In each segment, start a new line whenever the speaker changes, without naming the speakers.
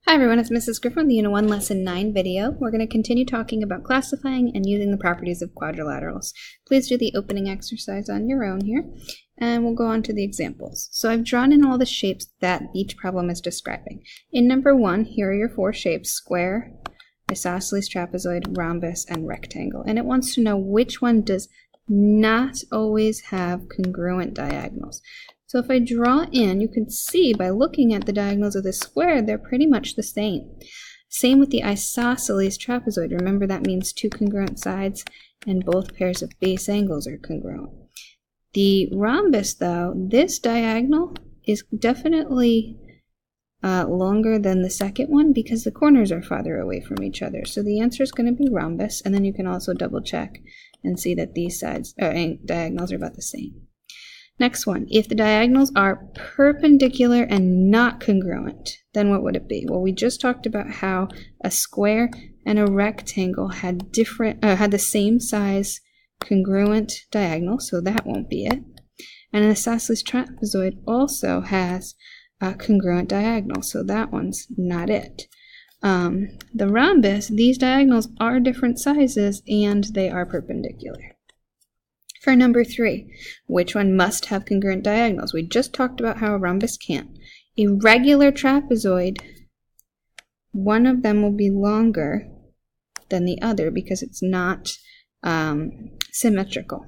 Hi everyone, it's Mrs. Griffin with the Unit 1 Lesson 9 video. We're going to continue talking about classifying and using the properties of quadrilaterals. Please do the opening exercise on your own here, and we'll go on to the examples. So I've drawn in all the shapes that each problem is describing. In number 1, here are your 4 shapes: square, isosceles, trapezoid, rhombus, and rectangle. And it wants to know which one does not always have congruent diagonals. So if I draw in, you can see by looking at the diagonals of the square, they're pretty much the same. Same with the isosceles trapezoid. Remember, that means 2 congruent sides and both pairs of base angles are congruent. The rhombus, though, this diagonal is definitely longer than the second one because the corners are farther away from each other. So the answer is going to be rhombus, and then you can also double check and see that these sides diagonals are about the same. Next one, if the diagonals are perpendicular and not congruent, then what would it be? Well, we just talked about how a square and a rectangle had the same size congruent diagonal, so that won't be it. And an isosceles trapezoid also has a congruent diagonal, so that one's not it. The rhombus, these diagonals are different sizes and they are perpendicular. For number 3, which one must have congruent diagonals? We just talked about how a rhombus can't. A regular trapezoid, one of them will be longer than the other because it's not symmetrical.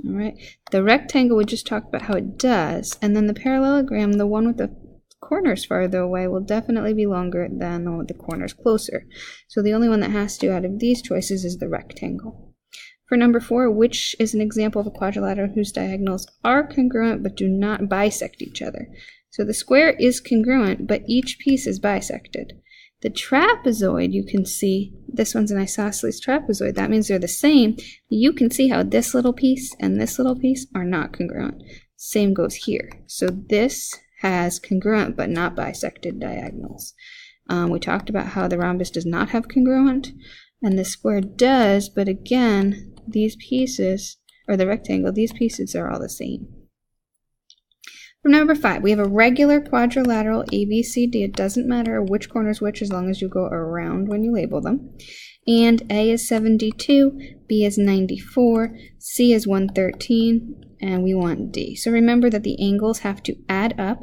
All right. The rectangle, we just talked about how it does, and then the parallelogram, the one with the corners farther away, will definitely be longer than the one with the corners closer. So the only one that has to out of these choices is the rectangle. For number 4, which is an example of a quadrilateral whose diagonals are congruent but do not bisect each other? So the square is congruent, but each piece is bisected. The trapezoid, you can see, this one's an isosceles trapezoid. That means they're the same. You can see how this little piece and this little piece are not congruent. Same goes here. So this has congruent but not bisected diagonals. We talked about how the rhombus does not have congruent, and the square does, but again, these pieces, or the rectangle, these pieces are all the same. For number 5, we have a regular quadrilateral ABCD. It doesn't matter which corner is which as long as you go around when you label them. And A is 72, B is 94, C is 113, and we want D. So remember that the angles have to add up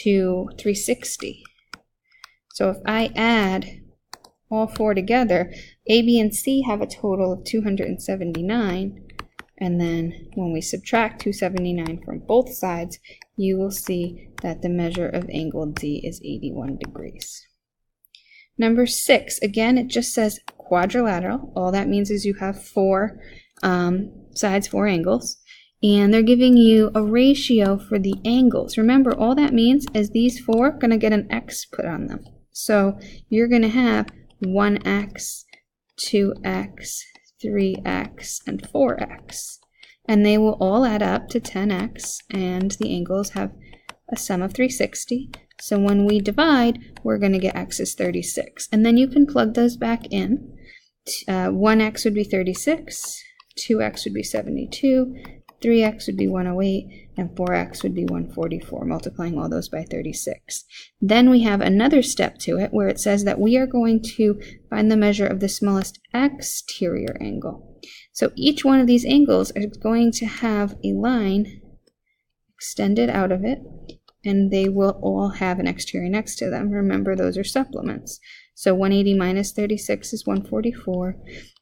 to 360. So if I add all 4 together, A, B, and C have a total of 279, and then when we subtract 279 from both sides, you will see that the measure of angle D is 81 degrees. Number 6, again, it just says quadrilateral. All that means is you have 4 sides, 4 angles, and they're giving you a ratio for the angles. Remember, all that means is these 4 are going to get an X put on them. So you're going to have 1x, 2x, 3x, and 4x. And they will all add up to 10x, and the angles have a sum of 360. So when we divide, we're going to get x is 36. And then you can plug those back in. 1x would be 36, 2x would be 72, 3x would be 108, and 4x would be 144, multiplying all those by 36. Then we have another step to it where it says that we are going to find the measure of the smallest exterior angle. So each one of these angles is going to have a line extended out of it, and they will all have an exterior next to them. Remember, those are supplements. So 180 minus 36 is 144,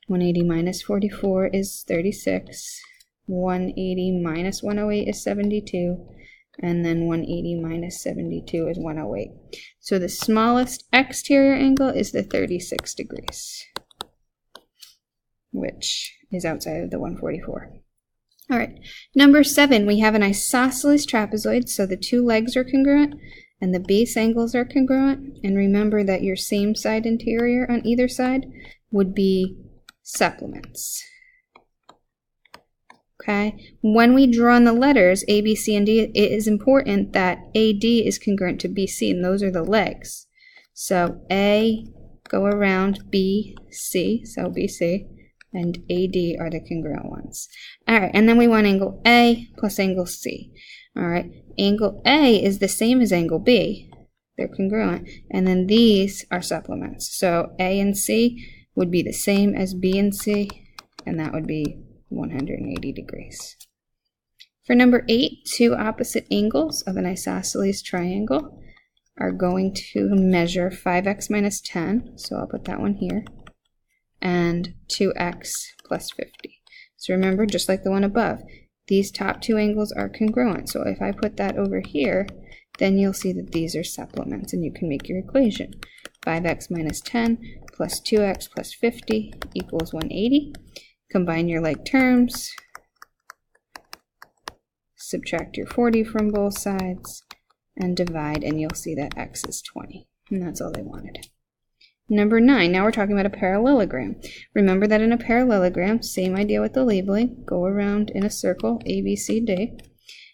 180 minus 44 is 36, 180 minus 108 is 72, and then 180 minus 72 is 108. So the smallest exterior angle is the 36 degrees, which is outside of the 144. All right, number 7, we have an isosceles trapezoid, so the 2 legs are congruent and the base angles are congruent. And remember that your same side interior on either side would be supplements. Okay, when we draw on the letters A, B, C, and D, it is important that AD is congruent to BC, and those are the legs. So A, go around B, C, so BC, and AD are the congruent ones. All right, and then we want angle A plus angle C. All right, angle A is the same as angle B. they're congruent. And then these are supplements. So A and C would be the same as B and C, and that would be 180 degrees. For number 8, two opposite angles of an isosceles triangle are going to measure 5x minus 10, so I'll put that one here, and 2x plus 50. So remember, just like the one above, these top two angles are congruent. So if I put that over here, then you'll see that these are supplements, and you can make your equation. 5x minus 10 plus 2x plus 50 equals 180. Combine your like terms, subtract your 40 from both sides, and divide, and you'll see that x is 20. And that's all they wanted. Number 9, now we're talking about a parallelogram. Remember that in a parallelogram, same idea with the labeling, go around in a circle, A, B, C, D.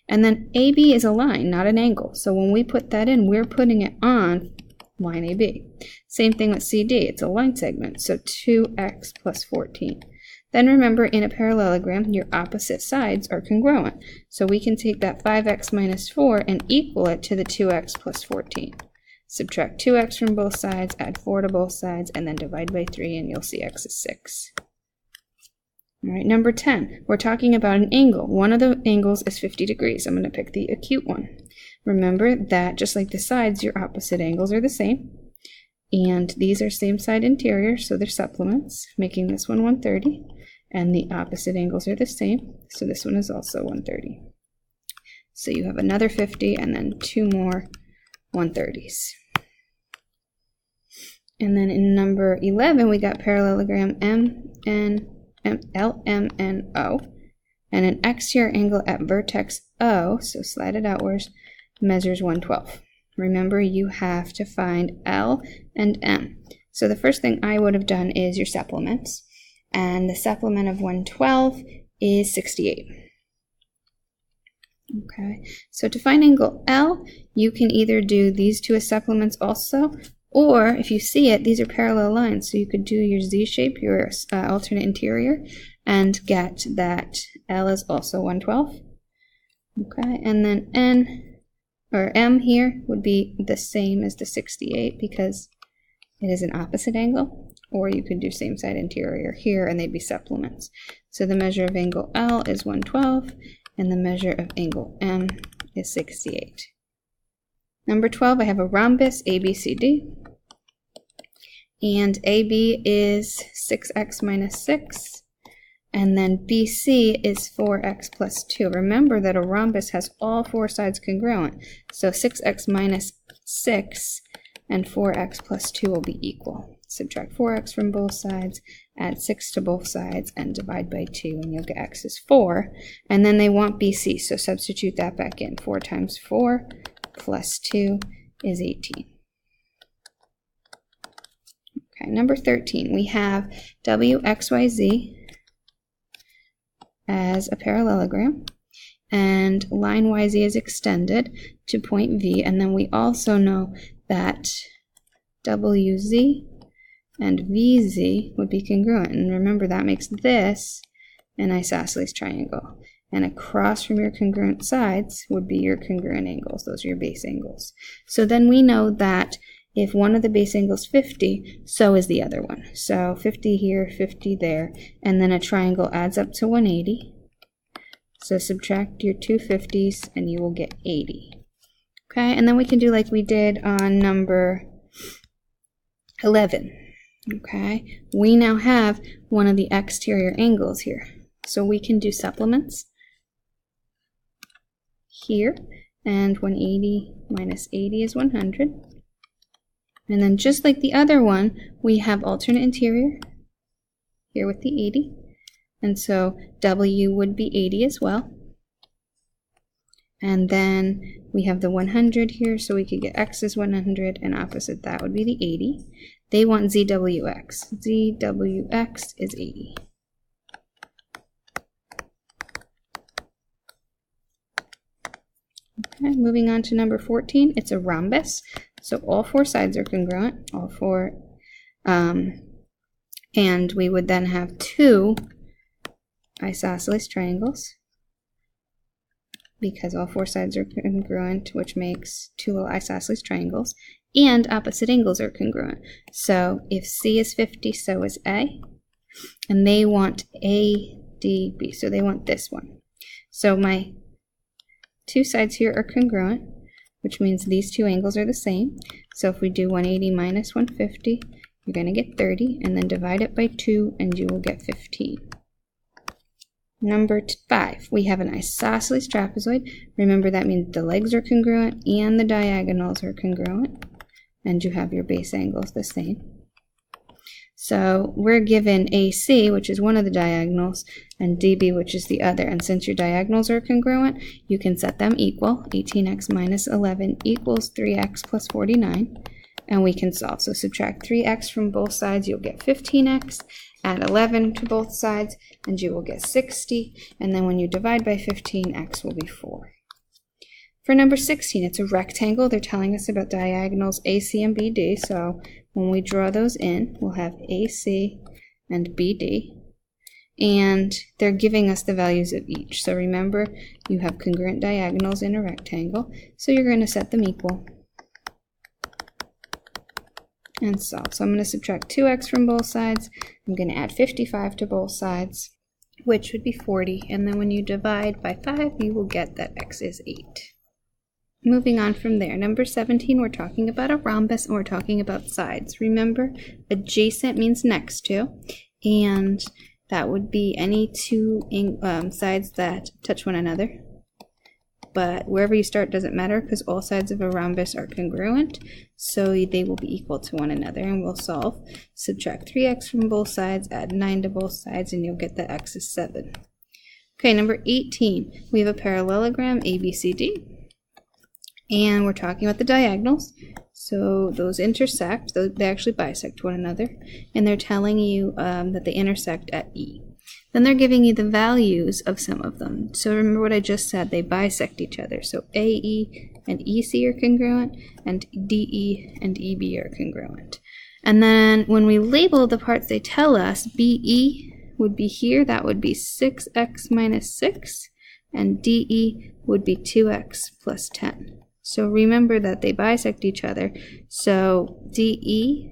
And then AB is a line, not an angle. So when we put that in, we're putting it on line AB. Same thing with CD, it's a line segment, so 2x plus 14. Then remember, in a parallelogram, your opposite sides are congruent. So we can take that 5x minus 4 and equal it to the 2x plus 14. Subtract 2x from both sides, add 4 to both sides, and then divide by 3, and you'll see x is 6. All right, number 10, we're talking about an angle. One of the angles is 50 degrees. I'm going to pick the acute one. Remember that just like the sides, your opposite angles are the same. And these are same side interior, so they're supplements, making this one 130. And the opposite angles are the same, so this one is also 130. So you have another 50 and then 2 more 130s. And then in number 11, we got parallelogram LMNO, and an exterior angle at vertex O, so slide it outwards, measures 112. Remember, you have to find L and M. So the first thing I would have done is your supplements, and the supplement of 112 is 68. Okay, so to find angle L, you can either do these two as supplements also, or if you see it, these are parallel lines, so you could do your Z-shape, your alternate interior, and get that L is also 112. Okay, and then N, or M here, would be the same as the 68 because it is an opposite angle, or you could do same side interior here and they'd be supplements. So the measure of angle L is 112, and the measure of angle M is 68. Number 12, I have a rhombus ABCD, and AB is 6x minus 6, and then BC is 4x plus 2. Remember that a rhombus has all 4 sides congruent, so 6x minus 6 and 4x plus 2 will be equal. Subtract 4x from both sides, add 6 to both sides, and divide by 2, and you'll get x is 4. And then they want BC, so substitute that back in. 4 times 4 plus 2 is 18. Okay, number 13, we have WXYZ as a parallelogram, and line YZ is extended to point V, and then we also know that WZ and VZ would be congruent, and remember that makes this an isosceles triangle, and across from your congruent sides would be your congruent angles. Those are your base angles. So then we know that if one of the base angles is 50, so is the other one. So 50 here, 50 there, and then a triangle adds up to 180. So subtract your two 50s and you will get 80. Okay, and then we can do like we did on number 11. Okay, we now have one of the exterior angles here. So we can do supplements here, and 180 minus 80 is 100. And then just like the other one, we have alternate interior here with the 80. And so W would be 80 as well. And then we have the 100 here, so we could get X is 100, and opposite that would be the 80. They want ZWX. ZWX is 80. Okay, moving on to number 14, it's a rhombus. So all 4 sides are congruent, all 4, and we would then have 2 isosceles triangles because all 4 sides are congruent, which makes 2 isosceles triangles. and opposite angles are congruent. So if C is 50, so is A, and they want ADB, so they want this one. So my two sides here are congruent, which means these two angles are the same. So if we do 180 minus 150, you're going to get 30, and then divide it by 2, and you will get 15. Number 5, we have an isosceles trapezoid. Remember, that means the legs are congruent and the diagonals are congruent, and you have your base angles the same. So we're given AC, which is one of the diagonals, and DB, which is the other. And since your diagonals are congruent, you can set them equal. 18x minus 11 equals 3x plus 49. And we can solve. So subtract 3x from both sides, you'll get 15x. Add 11 to both sides, and you will get 60. And then when you divide by 15, x will be 4. For number 16, it's a rectangle. They're telling us about diagonals AC and BD. So when we draw those in, we'll have AC and BD. And they're giving us the values of each. So remember, you have congruent diagonals in a rectangle. So you're going to set them equal and solve. So I'm going to subtract 2x from both sides. I'm going to add 55 to both sides, which would be 40. And then when you divide by 5, you will get that x is 8. Moving on from there, number 17, we're talking about a rhombus, and we're talking about sides. Remember, adjacent means next to, and that would be any two sides that touch one another. But wherever you start doesn't matter, because all sides of a rhombus are congruent, so they will be equal to one another. And we'll solve. Subtract 3x from both sides, add 9 to both sides, and you'll get that x is 7. Okay, number 18, we have a parallelogram ABCD. And we're talking about the diagonals. So those intersect, they actually bisect one another. And they're telling you that they intersect at E. Then they're giving you the values of some of them. So remember what I just said, they bisect each other. So AE and EC are congruent, and DE and EB are congruent. And then when we label the parts they tell us, BE would be here, that would be 6x minus 6, and DE would be 2x plus 10. So remember that they bisect each other. So DE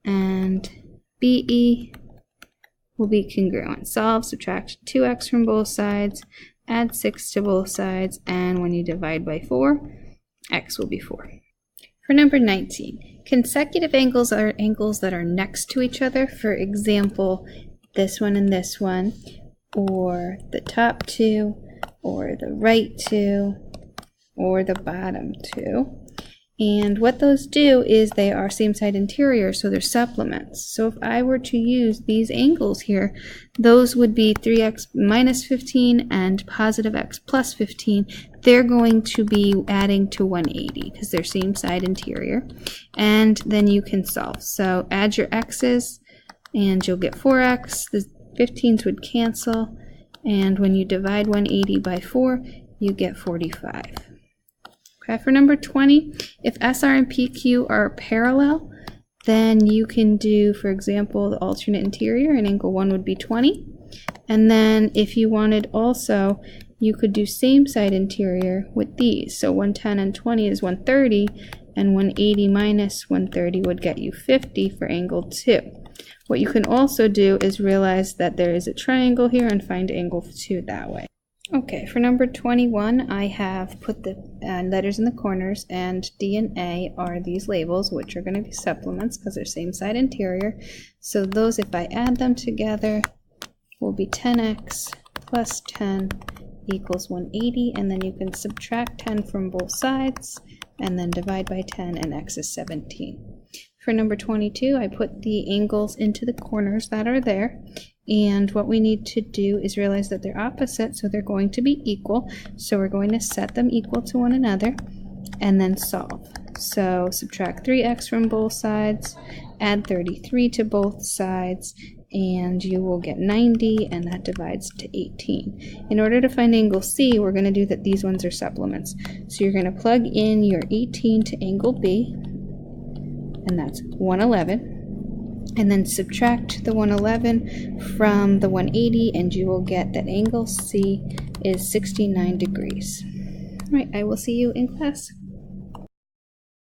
and BE will be congruent. Solve, subtract 2x from both sides, add 6 to both sides, and when you divide by 4, x will be 4. For number 19, consecutive angles are angles that are next to each other. For example, this one and this one, or the top two, or the right two, or the bottom two. And what those do is they are same side interior, so they're supplements. So if I were to use these angles here, those would be 3x minus 15 and positive x plus 15. They're going to be adding to 180 because they're same side interior. And then you can solve. So add your x's and you'll get 4x. The 15s would cancel. And when you divide 180 by 4, you get 45. Okay, for number 20, if SR and PQ are parallel, then you can do, for example, the alternate interior, and angle 1 would be 20. And then if you wanted also, you could do same side interior with these. So 110 and 20 is 130, and 180 minus 130 would get you 50 for angle 2. What you can also do is realize that there is a triangle here and find angle 2 that way. Okay, for number 21, I have put the letters in the corners, and D and A are these labels, which are going to be supplements because they're same side interior. So those, if I add them together, will be 10x plus 10 equals 180, and then you can subtract 10 from both sides, and then divide by 10, and x is 17. For number 22, I put the angles into the corners that are there. And what we need to do is realize that they're opposite, so they're going to be equal. So we're going to set them equal to one another and then solve. So subtract 3x from both sides, add 33 to both sides, and you will get 90, and that divides to 18. In order to find angle C, we're going to do that these ones are supplements. So you're going to plug in your 18 to angle B, and that's 111. And then subtract the 111 from the 180, and you will get that angle C is 69 degrees. All right, I will see you in class.